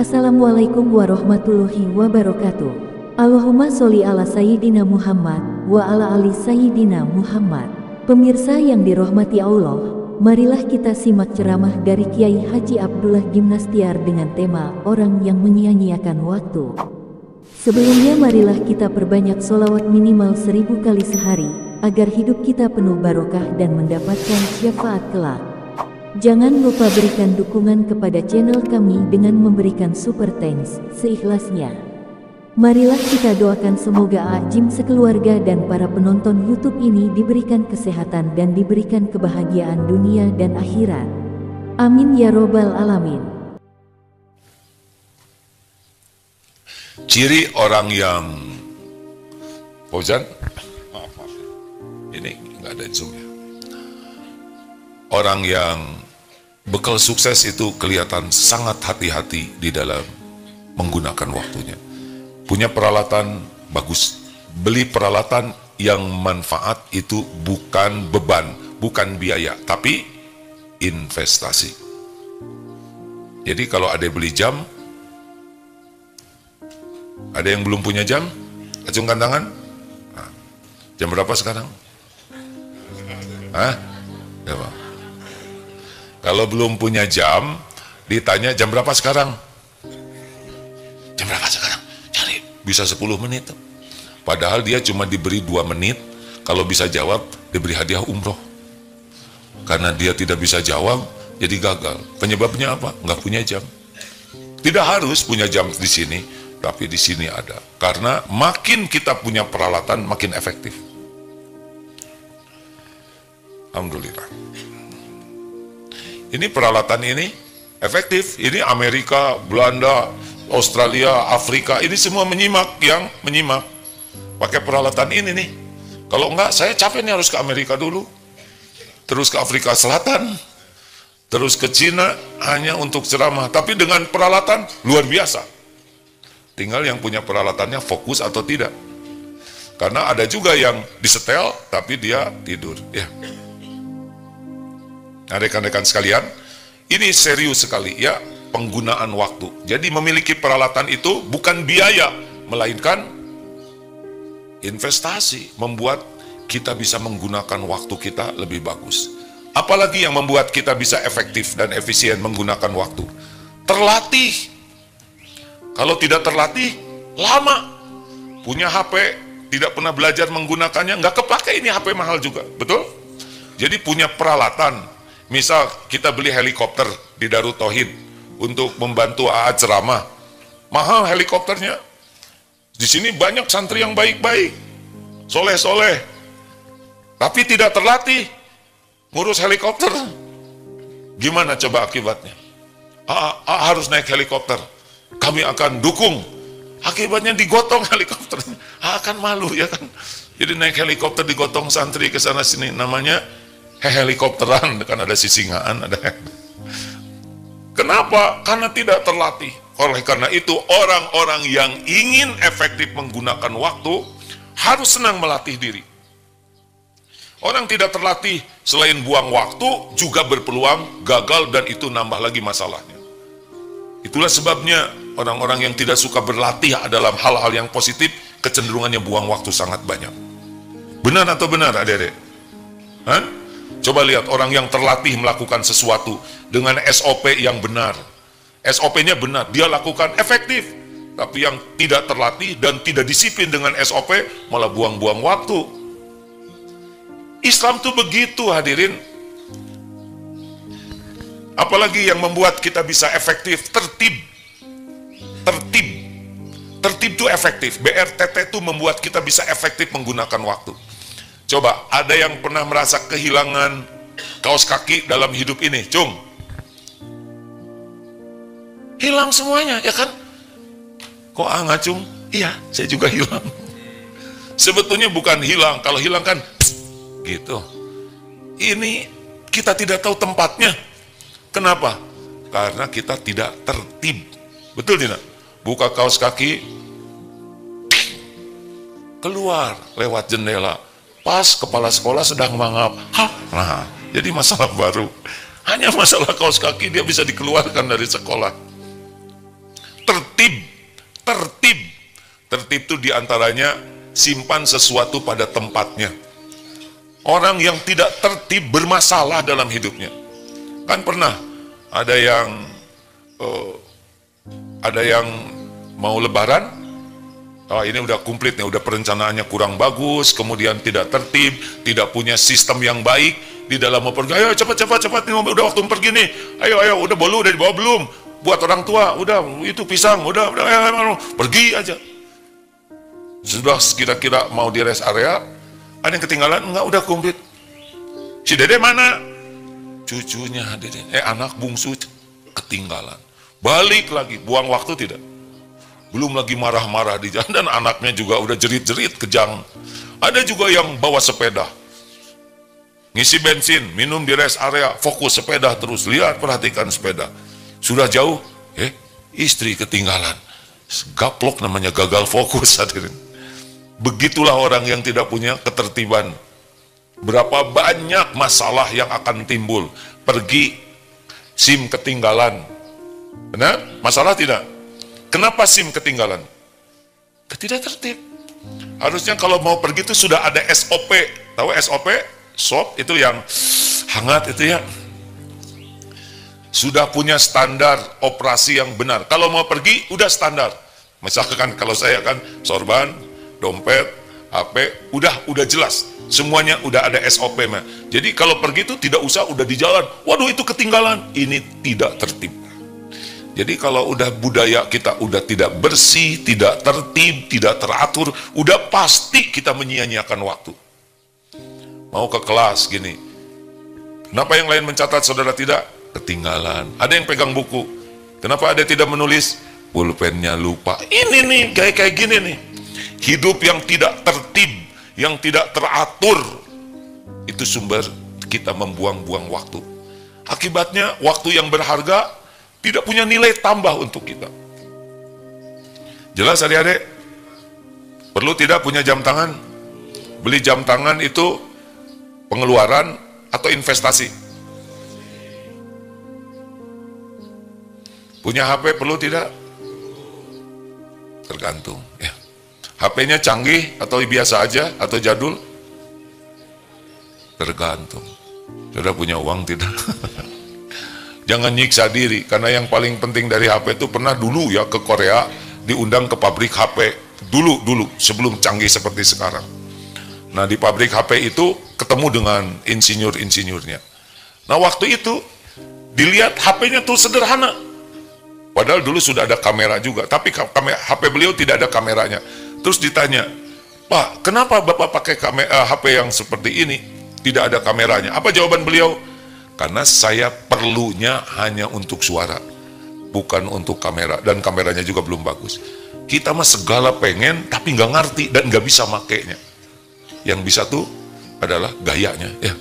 Assalamualaikum warahmatullahi wabarakatuh. Allahumma sholli ala Sayyidina Muhammad wa ala ali Sayyidina Muhammad. Pemirsa yang dirahmati Allah, marilah kita simak ceramah dari Kiai Haji Abdullah Gimnastiar dengan tema orang yang menyia-nyiakan waktu. Sebelumnya marilah kita perbanyak sholawat minimal 1000 kali sehari, agar hidup kita penuh barokah dan mendapatkan syafaat kelak. Jangan lupa berikan dukungan kepada channel kami dengan memberikan super thanks seikhlasnya. Marilah kita doakan semoga Ajim sekeluarga dan para penonton YouTube ini diberikan kesehatan dan diberikan kebahagiaan dunia dan akhirat. Amin ya robbal alamin. Ciri orang yang Fauzan, maaf, ini nggak ada zoom ya. Orang yang bekal sukses itu kelihatan sangat hati-hati di dalam menggunakan waktunya. Punya peralatan bagus. Beli peralatan yang manfaat itu bukan beban, bukan biaya, tapi investasi. Jadi kalau ada beli jam, ada yang belum punya jam, acungkan tangan. Nah, jam berapa sekarang? Hah? Ya, Pak. Kalau belum punya jam, ditanya jam berapa sekarang? Jam berapa sekarang? Cari, bisa 10 menit. Padahal dia cuma diberi 2 menit, kalau bisa jawab, diberi hadiah umroh. Karena dia tidak bisa jawab, jadi gagal. Penyebabnya apa? Nggak punya jam. Tidak harus punya jam di sini, tapi di sini ada. Karena makin kita punya peralatan, makin efektif. Alhamdulillah. Ini peralatan ini efektif. Ini Amerika, Belanda, Australia, Afrika, ini semua yang menyimak. Pakai peralatan ini nih. Kalau enggak, saya capek nih harus ke Amerika dulu. Terus ke Afrika Selatan. Terus ke Cina hanya untuk ceramah. Tapi dengan peralatan luar biasa. Tinggal yang punya peralatannya fokus atau tidak. Karena ada juga yang disetel tapi dia tidur. Ya. Nah, rekan-rekan sekalian, ini serius sekali ya, penggunaan waktu. Jadi memiliki peralatan itu bukan biaya, melainkan investasi, membuat kita bisa menggunakan waktu kita lebih bagus. Apalagi yang membuat kita bisa efektif dan efisien menggunakan waktu? Terlatih. Kalau tidak terlatih, lama. Punya HP, tidak pernah belajar menggunakannya, nggak kepake, ini HP mahal juga, betul? Jadi punya peralatan. Misal kita beli helikopter di Darut Tauhid untuk membantu AA ceramah, mahal helikopternya. Di sini banyak santri yang baik-baik, soleh-soleh, tapi tidak terlatih ngurus helikopter. Gimana coba akibatnya? AA harus naik helikopter, kami akan dukung. Akibatnya digotong helikopternya, AA akan malu ya kan. Jadi naik helikopter digotong santri ke sana sini, namanya helikopteran, kan ada sisingaan, ada. Kenapa? Karena tidak terlatih. Oleh karena itu, orang-orang yang ingin efektif menggunakan waktu harus senang melatih diri. Orang tidak terlatih selain buang waktu juga berpeluang gagal dan itu nambah lagi masalahnya. Itulah sebabnya orang-orang yang tidak suka berlatih dalam hal-hal yang positif kecenderungannya buang waktu sangat banyak. Benar atau benar, adik-adik? Hah? Coba lihat orang yang terlatih melakukan sesuatu dengan SOP yang benar. SOP-nya benar, dia lakukan efektif. Tapi yang tidak terlatih dan tidak disiplin dengan SOP malah buang-buang waktu. Islam tuh begitu, hadirin. Apalagi yang membuat kita bisa efektif, tertib. Tertib. Tertib itu efektif. BRTT itu membuat kita bisa efektif menggunakan waktu. Coba, ada yang pernah merasa kehilangan kaos kaki dalam hidup ini? Cung, hilang semuanya, ya kan? Kok nggak, Cung? Iya, saya juga hilang. Sebetulnya bukan hilang, kalau hilang kan gitu. Ini kita tidak tahu tempatnya. Kenapa? Karena kita tidak tertib. Betul tidak? Buka kaos kaki, keluar lewat jendela. Pas kepala sekolah sedang mangap. Nah, jadi masalah baru. Hanya masalah kaos kaki dia bisa dikeluarkan dari sekolah. tertib. Tertib itu diantaranya simpan sesuatu pada tempatnya. Orang yang tidak tertib bermasalah dalam hidupnya. Kan pernah ada yang mau lebaran, ini udah komplit nih, udah perencanaannya kurang bagus, kemudian tidak tertib, tidak punya sistem yang baik di dalam mau pergi. Ayo cepat nih, udah waktu pergi nih. Ayo udah dibawa belum? Buat orang tua, udah itu pisang, udah ayo, pergi aja. Sudah kira-kira mau di rest area, ada yang ketinggalan, enggak, udah komplit. Si Dede mana? Cucunya Dede, anak bungsu ketinggalan. Balik lagi, buang waktu tidak? Belum lagi marah-marah di jalan, dan anaknya juga udah jerit-jerit kejang. Ada juga yang bawa sepeda, ngisi bensin, minum di rest area, fokus sepeda terus, lihat, perhatikan sepeda. Sudah jauh, istri ketinggalan. Gaplok namanya, gagal fokus, hadirin. Begitulah orang yang tidak punya ketertiban. Berapa banyak masalah yang akan timbul. Pergi, SIM ketinggalan. Benar? Masalah tidak? Kenapa SIM ketinggalan? Tidak tertib. Harusnya kalau mau pergi itu sudah ada SOP. Tahu SOP? SOP itu yang hangat itu ya. Sudah punya standar operasi yang benar. Kalau mau pergi, udah standar. Misalkan kalau saya kan sorban, dompet, HP, udah jelas. Semuanya udah ada SOP. Jadi kalau pergi itu tidak usah udah di jalan. Waduh, itu ketinggalan. Ini tidak tertib. Jadi kalau udah budaya kita udah tidak bersih, tidak tertib, tidak teratur, udah pasti kita menyia-nyiakan waktu. Mau ke kelas gini, kenapa yang lain mencatat, saudara tidak? Ketinggalan. Ada yang pegang buku, kenapa ada tidak menulis? Pulpennya lupa. Ini nih, kayak gini nih. Hidup yang tidak tertib, yang tidak teratur, itu sumber kita membuang-buang waktu. Akibatnya waktu yang berharga tidak punya nilai tambah untuk kita. Jelas adik-adik? Perlu tidak punya jam tangan? Beli jam tangan itu pengeluaran atau investasi? Punya HP perlu tidak? Tergantung ya. HP-nya canggih atau biasa aja atau jadul? Tergantung. Sudah punya uang tidak? Jangan nyiksa diri, karena yang paling penting dari HP itu pernah dulu ya ke Korea, diundang ke pabrik HP, dulu, sebelum canggih seperti sekarang. Nah di pabrik HP itu ketemu dengan insinyur-insinyurnya. Nah waktu itu, dilihat HP-nya tuh sederhana. Padahal dulu sudah ada kamera juga, tapi HP beliau tidak ada kameranya. Terus ditanya, Pak, kenapa Bapak pakai HP yang seperti ini? Tidak ada kameranya. Apa jawaban beliau? Karena saya perlunya hanya untuk suara, bukan untuk kamera, dan kameranya juga belum bagus. Kita mah segala pengen, tapi nggak ngerti dan nggak bisa makainya. Yang bisa tuh adalah gayanya. Ya.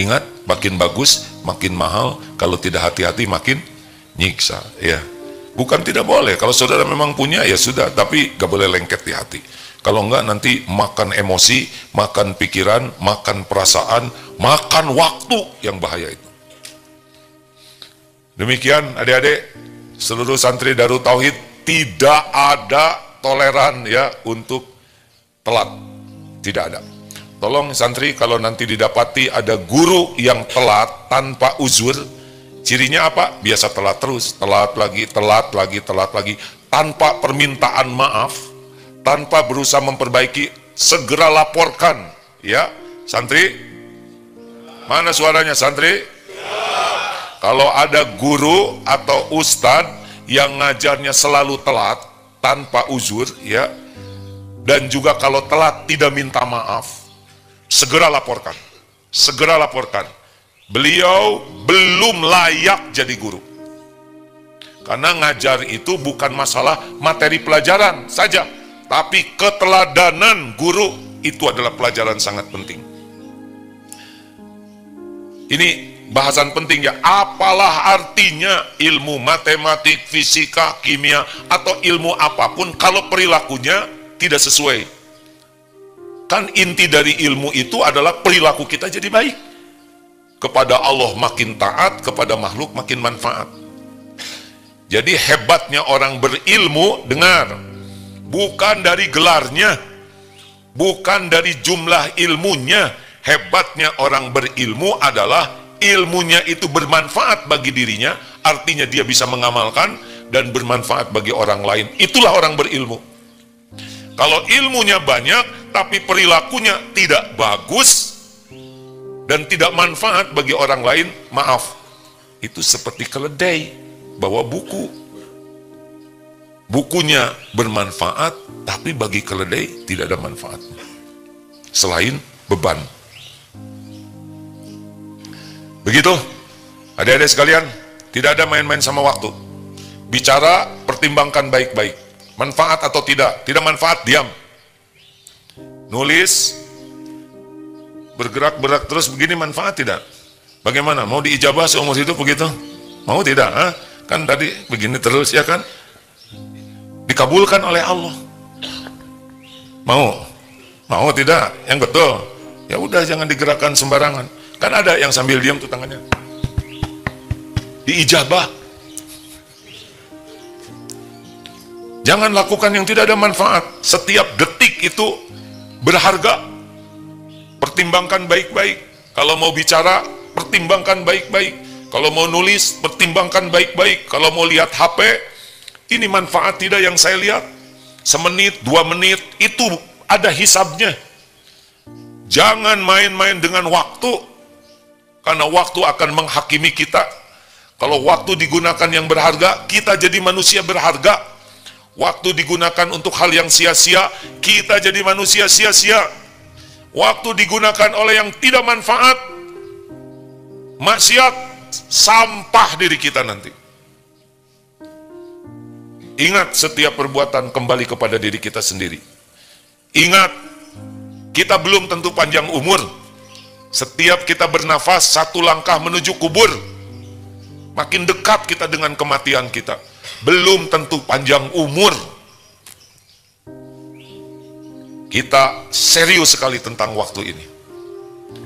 Ingat, makin bagus, makin mahal. Kalau tidak hati-hati, makin nyiksa. Ya, bukan tidak boleh. Kalau saudara memang punya, ya sudah. Tapi nggak boleh lengket di hati. Kalau enggak nanti makan emosi, makan pikiran, makan perasaan, makan waktu yang bahaya itu. Demikian adik-adik, seluruh santri Darut Tauhid, tidak ada toleran ya untuk telat. Tidak ada. Tolong santri kalau nanti didapati ada guru yang telat tanpa uzur, cirinya apa? Biasa telat terus, telat lagi, tanpa permintaan maaf. Tanpa berusaha memperbaiki, segera laporkan ya. Santri, mana suaranya santri? Kalau ada guru atau ustadz yang ngajarnya selalu telat tanpa uzur ya, dan juga kalau telat tidak minta maaf, segera laporkan. Segera laporkan. Beliau belum layak jadi guru. Karena ngajar itu bukan masalah materi pelajaran saja, tapi keteladanan guru itu adalah pelajaran sangat penting. Ini bahasan penting ya. Apalah artinya ilmu matematik, fisika, kimia, atau ilmu apapun kalau perilakunya tidak sesuai. Kan inti dari ilmu itu adalah perilaku kita jadi baik. Kepada Allah makin taat, kepada makhluk makin manfaat. Jadi hebatnya orang berilmu, dengar, bukan dari gelarnya, bukan dari jumlah ilmunya. Hebatnya orang berilmu adalah ilmunya itu bermanfaat bagi dirinya, artinya dia bisa mengamalkan dan bermanfaat bagi orang lain. Itulah orang berilmu. Kalau ilmunya banyak tapi perilakunya tidak bagus dan tidak manfaat bagi orang lain, maaf, itu seperti keledai bawa buku. Bukunya bermanfaat, tapi bagi keledai tidak ada manfaatnya, selain beban. Begitu, adik-adik sekalian, tidak ada main-main sama waktu. Bicara, pertimbangkan baik-baik. Manfaat atau tidak manfaat, diam. Nulis, bergerak terus begini, manfaat tidak? Bagaimana? Mau diijabah seumur hidup begitu? Mau tidak? Ha? Kan tadi begini terus, ya kan? Dikabulkan oleh Allah. Mau tidak? Yang betul. Ya udah, jangan digerakkan sembarangan. Kan ada yang sambil diam tuh tangannya. Diijabah. Jangan lakukan yang tidak ada manfaat. Setiap detik itu berharga. Pertimbangkan baik-baik. Kalau mau bicara, pertimbangkan baik-baik. Kalau mau nulis, pertimbangkan baik-baik. Kalau mau lihat HP, ini manfaat tidak yang saya lihat? Semenit, 2 menit, itu ada hisabnya. Jangan main-main dengan waktu, karena waktu akan menghakimi kita. Kalau waktu digunakan yang berharga, kita jadi manusia berharga. Waktu digunakan untuk hal yang sia-sia, kita jadi manusia sia-sia. Waktu digunakan oleh yang tidak manfaat, maksiat, sampah diri kita nanti. Ingat, setiap perbuatan kembali kepada diri kita sendiri. Ingat, kita belum tentu panjang umur. Setiap kita bernafas, 1 langkah menuju kubur. Makin dekat kita dengan kematian kita. Belum tentu panjang umur. Kita serius sekali tentang waktu ini.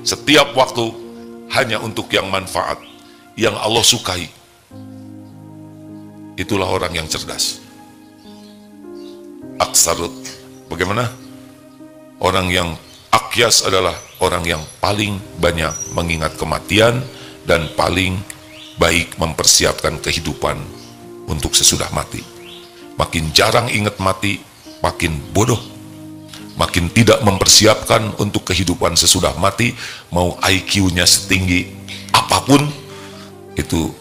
Setiap waktu hanya untuk yang manfaat, yang Allah sukai. Itulah orang yang cerdas. Aksarut, bagaimana? Orang yang akyas adalah orang yang paling banyak mengingat kematian dan paling baik mempersiapkan kehidupan untuk sesudah mati. Makin jarang ingat mati, makin bodoh. Makin tidak mempersiapkan untuk kehidupan sesudah mati, mau IQ-nya setinggi apapun, itu